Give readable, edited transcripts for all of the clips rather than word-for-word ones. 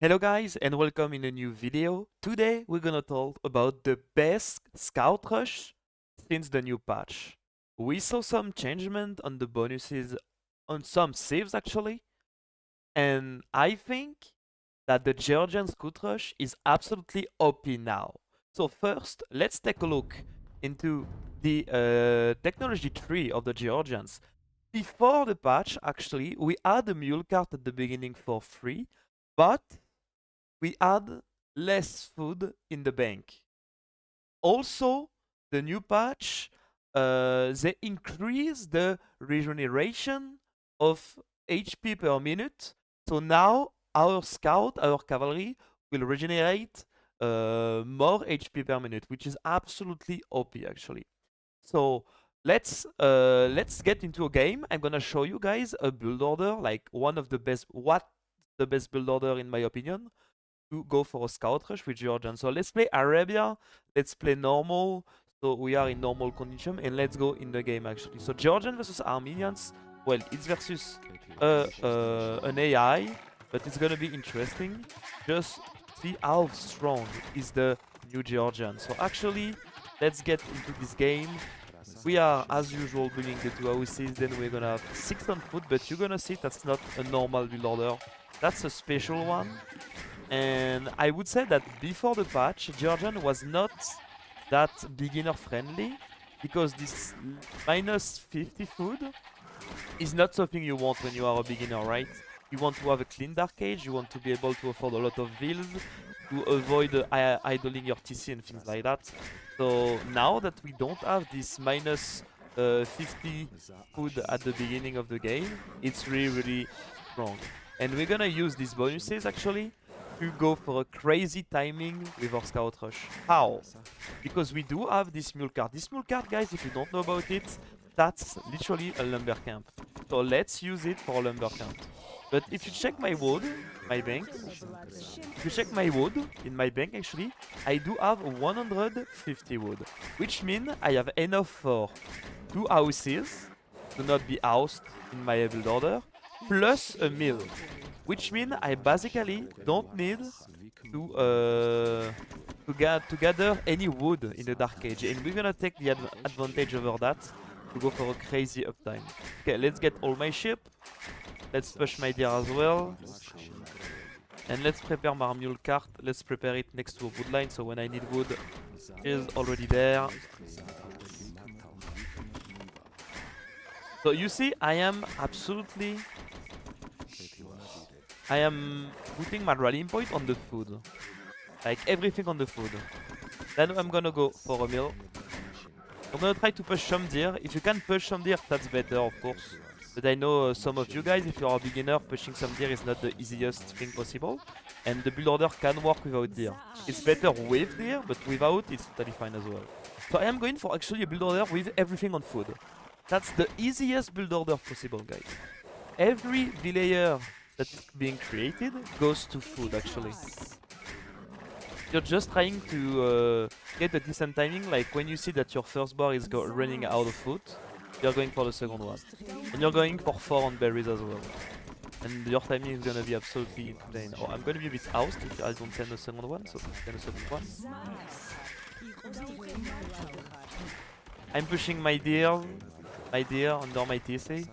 Hello guys and welcome in a new video. Today we're gonna talk about the best scout rush since the new patch. We saw some changement on the bonuses on some saves actually, and I think that the Georgian scout rush is absolutely OP now. So first, let's take a look into the technology tree of the Georgians. Before the patch, actually, we had a mule cart at the beginning for free, but we add less food in the bank. Also, the new patch, they increase the regeneration of HP per minute. So now our scout, our cavalry, will regenerate more HP per minute, which is absolutely OP actually. So let's get into a game. I'm gonna show you guys a build order, like one of the best, what the best build order in my opinion, to go for a scout rush with Georgian. So let's play Arabia, let's play normal. So we are in normal condition and let's go in the game actually. So Georgian versus Armenians, well, it's versus an AI, but it's gonna be interesting. Just see how strong is the new Georgian. So actually, let's get into this game. We are, as usual, building the two houses, then we're gonna have 6 on foot, but you're gonna see that's not a normal build order. That's a special one. And I would say that before the patch, Georgian was not that beginner friendly because this minus 50 food is not something you want when you are a beginner, right? You want to have a clean dark age, you want to be able to afford a lot of builds, to avoid idling your TC and things like that. So now that we don't have this minus 50 food at the beginning of the game, it's really strong. And we're gonna use these bonuses actually to go for a crazy timing with our scout rush. How? Because we do have this mule cart. This mule cart, guys, if you don't know about it, that's literally a lumber camp. So let's use it for a lumber camp. But if you check my wood, my bank, if you check my wood in my bank actually, I do have 150 wood, which means I have enough for 2 houses to not be housed in my build order, plus a mill, which means I basically don't need to gather any wood in the Dark Age, and we're gonna take the advantage over that to go for a crazy uptime. Okay, let's get all my ship. Let's push my deer as well. And let's prepare my mule cart. Let's prepare it next to a wood line, so when I need wood, is already there. So you see, I am putting my rallying point on the food. Like everything on the food. Then I'm gonna go for a meal. I'm gonna try to push some deer. If you can push some deer, that's better, of course. But I know some of you guys, if you are a beginner, pushing some deer is not the easiest thing possible. And the build order can work without deer. It's better with deer, but without, it's totally fine as well. So I am going for actually a build order with everything on food. That's the easiest build order possible, guys. Every villager that's being created goes to food, actually. You're just trying to get a decent timing, like when you see that your first bar is running out of food, you're going for the second one. And you're going for 4 on berries as well. And your timing is gonna be absolutely insane. Oh, I'm gonna be a bit oused if I don't send the second one, so send the second one. I'm pushing my deer under my TC.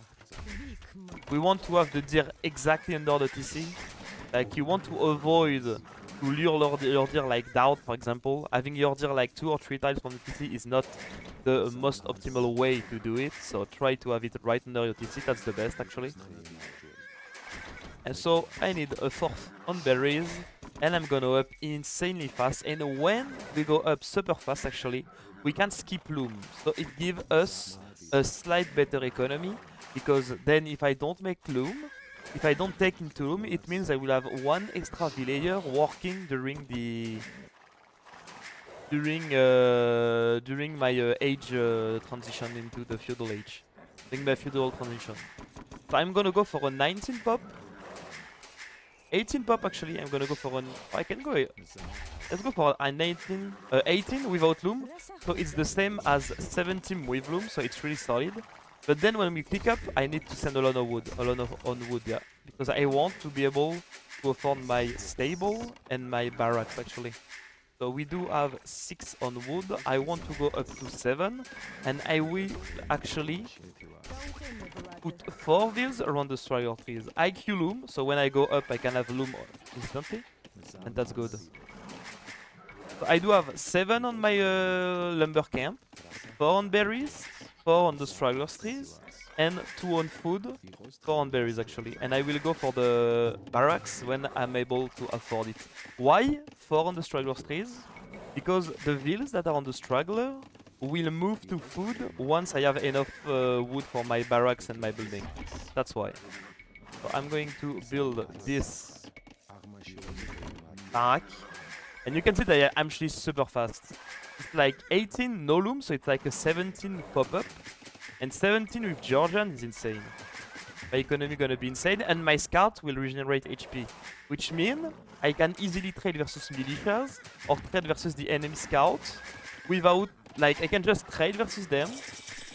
We want to have the deer exactly under the TC. Like you want to avoid to lure your deer like down, for example. Having your deer like 2 or 3 tiles from the TC is not the most optimal way to do it. So try to have it right under your TC, that's the best actually. And so I need a 4th on berries. And I'm gonna up insanely fast. And when we go up super fast actually, we can skip loom. So it gives us a slight better economy. Because then if I don't make loom, if I don't take into loom, it means I will have 1 extra villager working during my age transition into the feudal age. During my feudal transition. So I'm gonna go for a 19 pop. 18 pop actually. I'm gonna go for an. I can go. Let's go for a 18 without loom. So it's the same as 17 with loom. So it's really solid. But then when we click up, I need to send a lot of wood. On wood, yeah. because I want to be able to afford my stable and my barracks actually. So we do have 6 on wood. I want to go up to 7, and I will actually put 4 wheels around the strider trees. IQ loom, so when I go up I can have loom instantly, and that's good. So I do have 7 on my lumber camp, 4 on berries, 4 on the stragglers trees, and 2 on food, 4 on berries actually. And I will go for the barracks when I'm able to afford it. Why 4 on the stragglers trees? Because the wheels that are on the straggler will move to food once I have enough wood for my barracks and my building. That's why. So I'm going to build this barrack. And you can see that I'm actually super fast. It's like 18 no loom, so it's like a 17 pop-up. And 17 with Georgian is insane. My economy gonna be insane, and my scout will regenerate HP. Which means I can easily trade versus militias, or trade versus the enemy scout, without, like, I can just trade versus them,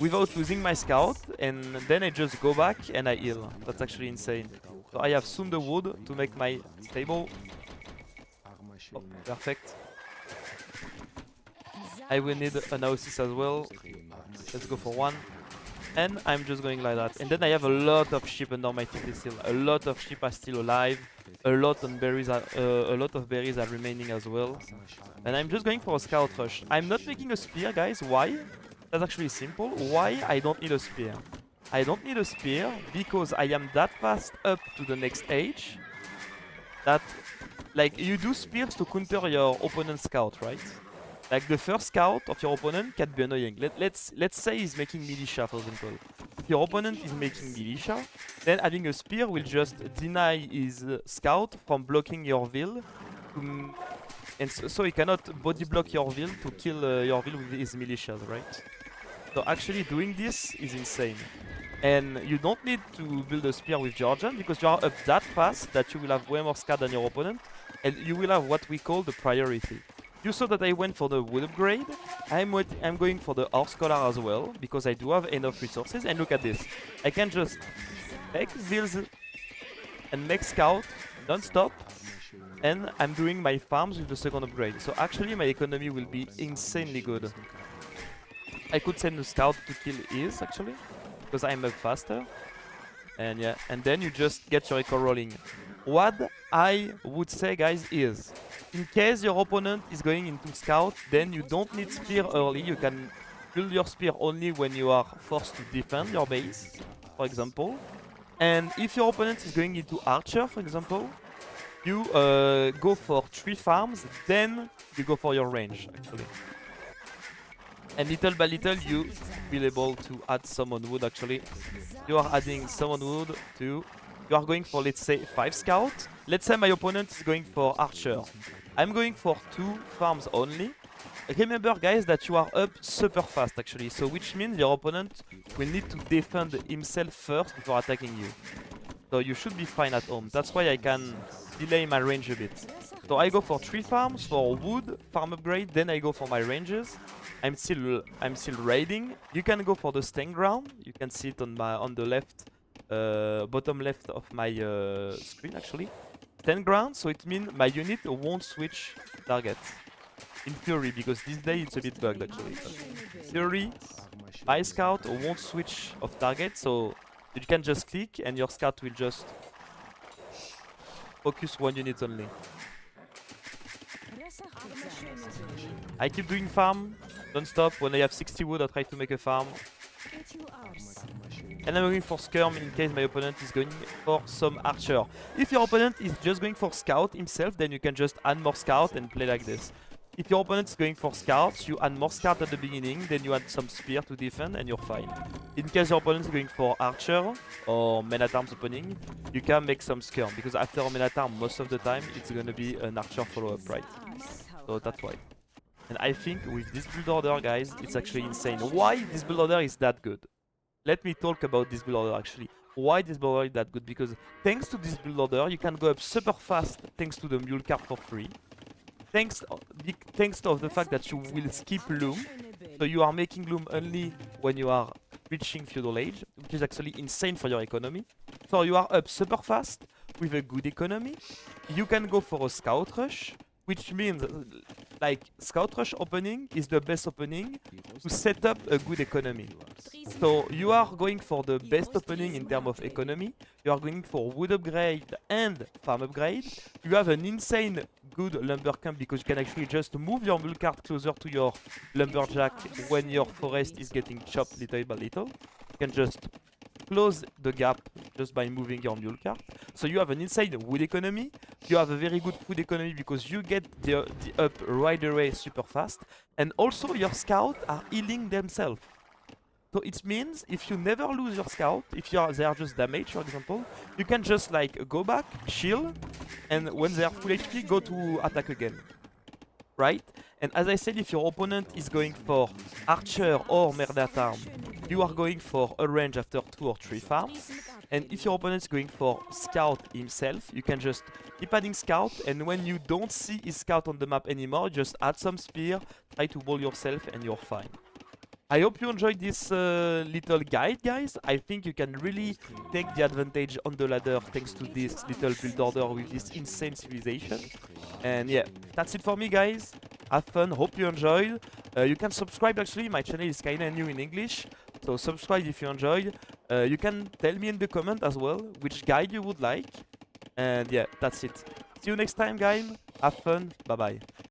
without losing my scout, and then I just go back and I heal. That's actually insane. So I have soon the wood to make my stable. Oh, perfect. I will need an Oasis as well. Let's go for 1. And I'm just going like that. And then I have a lot of sheep under my TT still. A lot of sheep are still alive. A lot of berries are remaining as well. And I'm just going for a scout rush. I'm not making a spear, guys. Why? That's actually simple. Why I don't need a spear? I don't need a spear because I am that fast up to the next age that, like, you do spears to counter your opponent's scout, right? Like, the first scout of your opponent can be annoying. Let's say he's making militia, for example. If your opponent is making militia, then having a spear will just deny his scout from blocking your will. And so he cannot body block your will to kill your will with his militias, right? So actually doing this is insane. And you don't need to build a spear with Georgian because you are up that fast that you will have way more scout than your opponent. And you will have what we call the priority. You saw that I went for the wood upgrade. I'm going for the horse collar as well because I do have enough resources. And look at this. I can just make wheels and make scout non-stop. And I'm doing my farms with the second upgrade. So actually my economy will be insanely good. I could send the scout to kill his actually because I'm up faster. And yeah, and then you just get your eco rolling. What I would say, guys, is in case your opponent is going into scout, then you don't need spear early. You can build your spear only when you are forced to defend your base, for example. And if your opponent is going into archer, for example, you go for 3 farms, then you go for your range, actually. And little by little, you will be able to add some on wood, actually. You are adding some on wood to... You are going for, let's say, 5 scout. Let's say my opponent is going for archer. I'm going for 2 farms only. Remember, guys, that you are up super fast, actually. So which means your opponent will need to defend himself first before attacking you. So you should be fine at home. That's why I can delay my range a bit. So I go for 3 farms for wood, farm upgrade, then I go for my ranges. I'm still raiding. You can go for the stand ground. You can see it on the left, bottom left of my screen actually. Stand ground, so it means my unit won't switch target. In theory, because this day it's a bit bugged actually. In theory, my scout won't switch of target, so you can just click and your scout will just focus 1 unit only. I keep doing farm, don't stop. When I have 60 wood, I try to make a farm. And I'm going for skirm in case my opponent is going for some archer. If your opponent is just going for scout himself, then you can just add more scout and play like this. If your opponent is going for scouts, you add more scout at the beginning, then you add some spear to defend and you're fine. In case your opponent is going for archer or men at arms opening, you can make some skirm, because after men at arms most of the time it's gonna be an archer follow-up, right? So that's why. And I think with this build order, guys, it's actually insane. Why this build order is that good? Let me talk about this build order actually. Why this build order is that good? Because thanks to this build order, you can go up super fast thanks to the mule cart for free. Thanks to the fact that you will skip loom. So you are making loom only when you are reaching feudal age, which is actually insane for your economy. So you are up super fast with a good economy. You can go for a scout rush, which means like scout rush opening is the best opening to set up a good economy. So you are going for the best opening in terms of economy. You are going for wood upgrade and farm upgrade. You have an insane good lumber camp because you can actually just move your mule cart closer to your lumberjack when your forest is getting chopped little by little. You can just close the gap just by moving your mule cart. So you have an insane wood economy. You have a very good food economy because you get the up right away super fast. And also your scouts are healing themselves. So it means if you never lose your scout, if they are just damaged, for example, you can just like go back, chill, and when they are full HP, go to attack again. Right? And as I said, if your opponent is going for archer or merdatarm, you are going for a range after 2 or 3 farms. And if your opponent is going for scout himself, you can just keep adding scout, and when you don't see his scout on the map anymore, just add some spear, try to wall yourself, and you're fine. I hope you enjoyed this little guide, guys. I think you can really take the advantage on the ladder thanks to this little build order with this insane civilization. And yeah, that's it for me, guys. Have fun, hope you enjoyed. You can subscribe actually, my channel is kinda new in English. So subscribe if you enjoyed. You can tell me in the comment as well which guide you would like. And yeah, that's it. See you next time, guys. Have fun, bye bye.